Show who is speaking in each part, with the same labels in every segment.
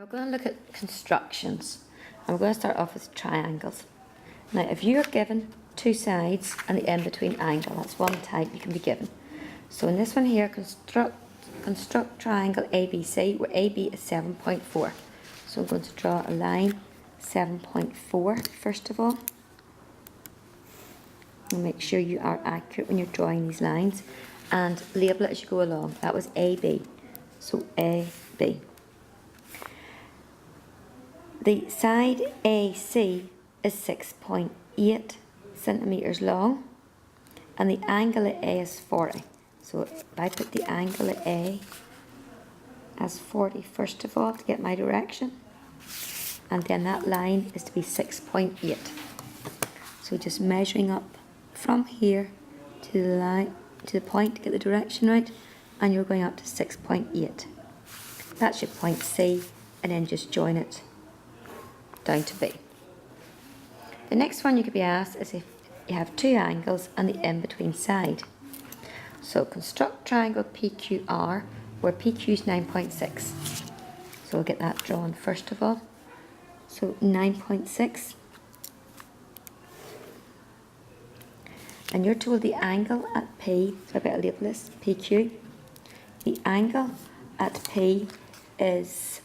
Speaker 1: we're going to look at constructions, and we're going to start off with triangles. Now, if you're given two sides and the in-between angle, that's one type you can be given. So in this one here, construct triangle ABC, where AB is 7.4. So I'm going to draw a line 7.4 first of all. And make sure you are accurate when you're drawing these lines, and label it as you go along. That was AB. So AB. The side AC is 6.8 centimetres long, and the angle at A is 40. So if I put the angle at A as 40 first of all to get my direction, and then that line is to be 6.8. So just measuring up from here to the line, to the point to get the direction right, and you're going up to 6.8. That's your point C, and then just join it down to B. The next one you could be asked is if you have two angles and the in-between side. So construct triangle PQR, where PQ is 9.6. So we'll get that drawn first of all. So 9.6. And you're told the angle at P, so I better label this PQ. The angle at P is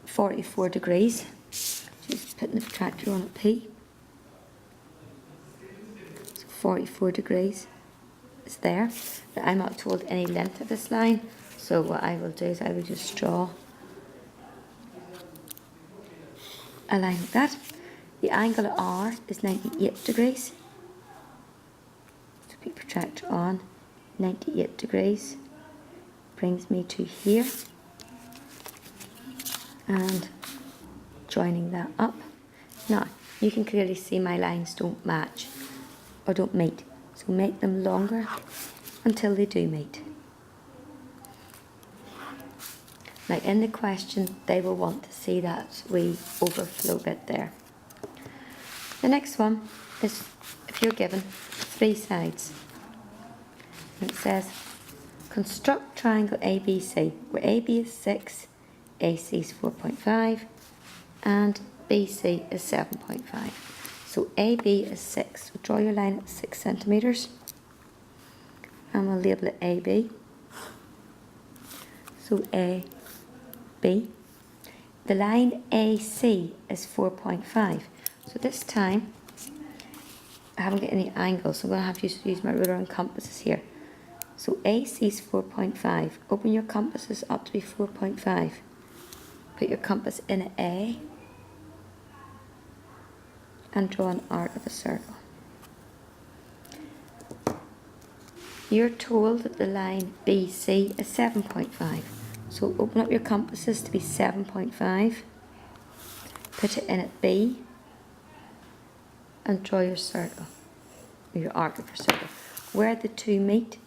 Speaker 1: 44 degrees. Just putting the protractor on at P. So 44 degrees is there. But I'm not told any length of this line, so what I will do is I will just draw a line like that. The angle at R is 98 degrees. So put protractor on, 98 degrees. Brings me to here. And joining that up. Now, you can clearly see my lines don't match or don't meet. So make them longer until they do meet. Now in the question, they will want to see that wee overflow bit there. The next one is if you're given three sides. And it says, construct triangle ABC, where AB is 6, AC is 4.5, and BC is 7.5. So AB is 6. So draw your line at 6 centimetres. And we'll label it AB. So AB. The line AC is 4.5. So this time, I haven't got any angles, so I'm going to have to use my ruler and compasses here. So AC is 4.5. Open your compasses up to be 4.5. Put your compass in at A and draw an arc of a circle. You're told that the line BC is 7.5. So open up your compasses to be 7.5. Put it in at B and draw your circle, or your arc of your circle. Where the two meet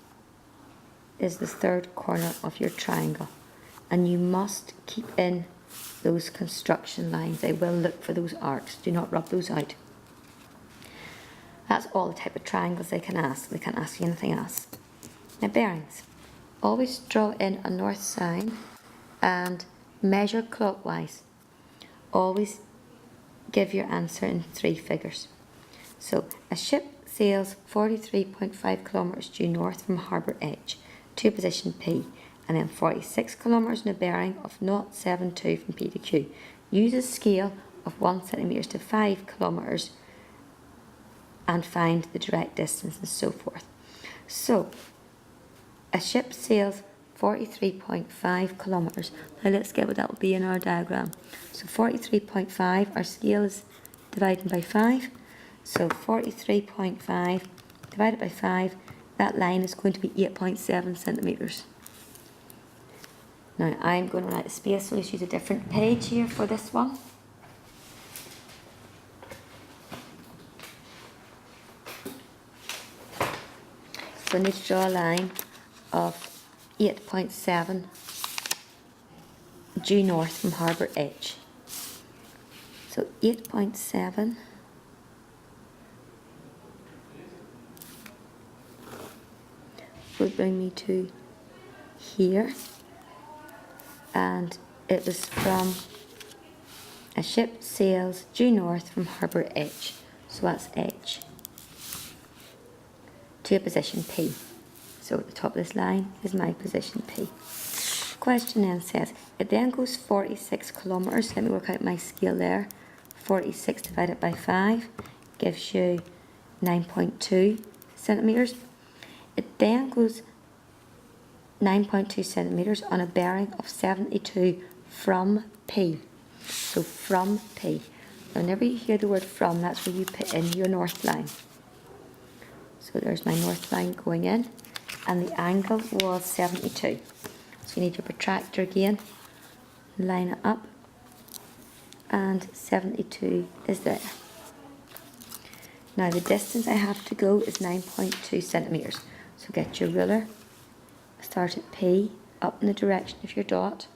Speaker 1: is the third corner of your triangle, and you must keep in those construction lines. They will look for those arcs. Do not rub those out. That's all the type of triangles they can ask. They can't ask you anything else. Now bearings. Always draw in a north sign and measure clockwise. Always give your answer in 3 figures. So a ship sails 43.5 kilometres due north from harbour edge to position P, and then 46 kilometres in a bearing of 0.72 from P to Q. Use a scale of 1 centimetre to 5 kilometres and find the direct distance and so forth. So, a ship sails 43.5 kilometres. Now let's get what that will be in our diagram. So 43.5, our scale is divided by 5. So 43.5 divided by 5, that line is going to be 8.7 centimetres. Now I'm going to run out of space, so let's use a different page here for this one. So I need to draw a line of 8.7 due north from harbour edge. So 8.7 will bring me to here, and it was from a ship sails due north from harbour H, so that's H, to a position P. So at the top of this line is my position P. The question then says, it then goes 46 kilometres. Let me work out my scale there. 46 divided by 5 gives you 9.2 centimetres. It then goes 9.2 centimetres on a bearing of 72 from P. So from P. Now whenever you hear the word from, that's where you put in your north line. So there's my north line going in, and the angle was 72. So you need your protractor again, line it up, and 72 is there. Now the distance I have to go is 9.2 centimetres. So get your ruler, start at P, up in the direction of your dot,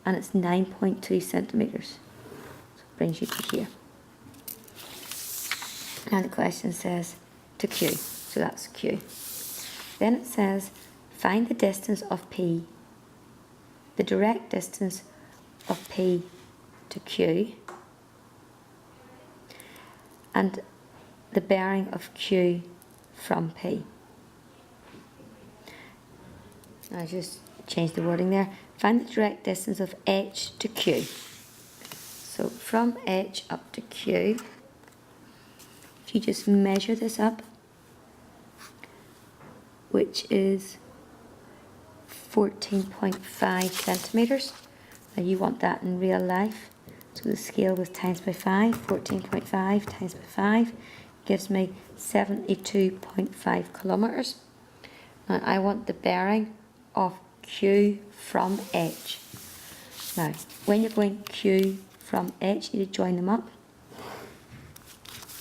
Speaker 1: and it's 9.2 centimetres. So it brings you to here. Now the question says to Q, so that's Q. Then it says find the distance of P, the direct distance of P to Q, and the bearing of Q from P. I just changed the wording there. Find the direct distance of H to Q. So from H up to Q, if you just measure this up, which is 14.5 centimetres. Now you want that in real life. So the scale was times by 5, 14.5 times by 5 gives me 72.5 kilometres. Now I want the bearing of Q from H. Now when you're going Q from H, you need to join them up.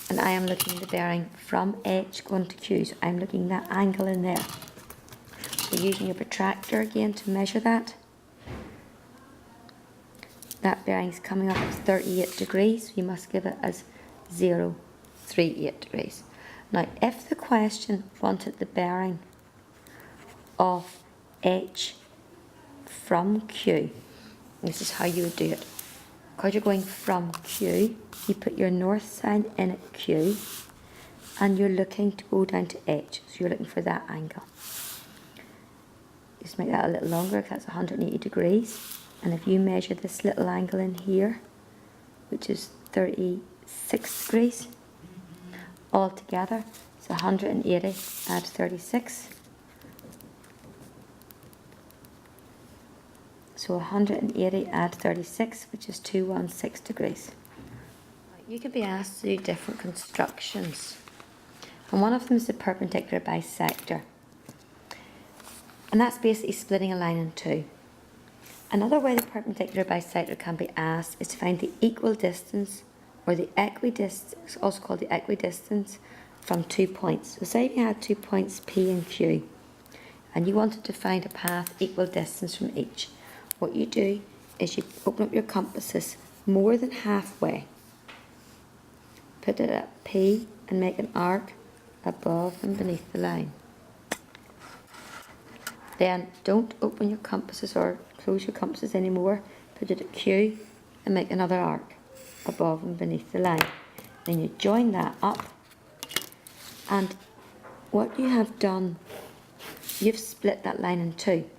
Speaker 1: And I am looking at the bearing from H going to Q, so I'm looking at that angle in there. So using your protractor again to measure that. That bearing is coming up as 38 degrees, so you must give it as 0.38 degrees. Now if the question wanted the bearing of H from Q, this is how you would do it. Because you're going from Q, you put your north side in at Q, and you're looking to go down to H, so you're looking for that angle. Just make that a little longer, because that's 180 degrees. And if you measure this little angle in here, which is 36 degrees, all together, it's 180 add 36. So 180 add 36, which is 216 degrees. You could be asked to do different constructions, and one of them is the perpendicular bisector, and that's basically splitting a line in two. Another way the perpendicular bisector can be asked is to find the equal distance, or the equidistance, also called the equidistance, from 2 points. So say you had 2 points P and Q, and you wanted to find a path equal distance from each. What you do is you open up your compasses more than halfway, put it at P, and make an arc above and beneath the line. Then don't open your compasses or close your compasses anymore, put it at Q and make another arc above and beneath the line. Then you join that up, and what you have done, you've split that line in two.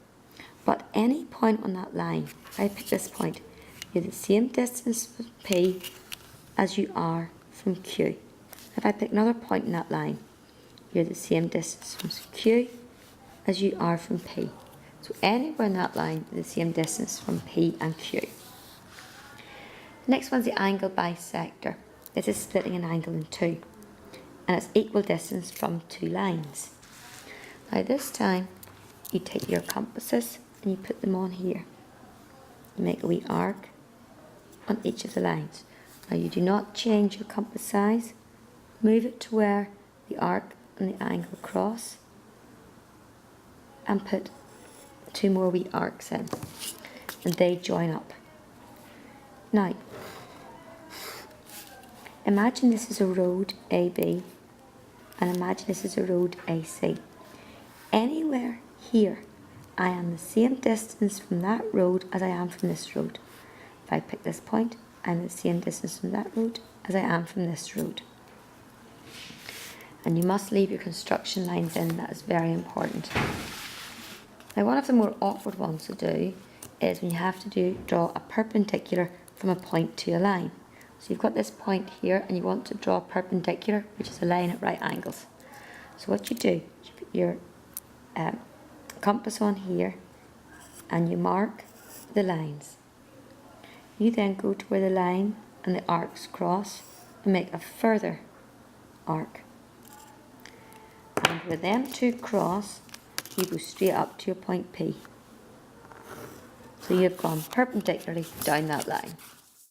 Speaker 1: But any point on that line, if I pick this point, you're the same distance from P as you are from Q. If I pick another point in that line, you're the same distance from Q as you are from P. So anywhere in that line, you're the same distance from P and Q. The next one's the angle bisector. This is splitting an angle in two, and it's equal distance from two lines. Now this time, you take your compasses and you put them on here. You make a wee arc on each of the lines. Now you do not change your compass size. Move it to where the arc and the angle cross, and put two more wee arcs in, and they join up. Now imagine this is a road AB, and imagine this is a road AC. Anywhere here, I am the same distance from that road as I am from this road. if I pick this point, I'm the same distance from that road as I am from this road. And you must leave your construction lines in, that is very important. Now one of the more awkward ones to do is when you have to draw a perpendicular from a point to a line. So you've got this point here and you want to draw a perpendicular, which is a line at right angles. So what you do, you put your compass on here and you mark the lines. You then go to where the line and the arcs cross and make a further arc. And where them two cross, you go straight up to your point P. So you've gone perpendicularly down that line.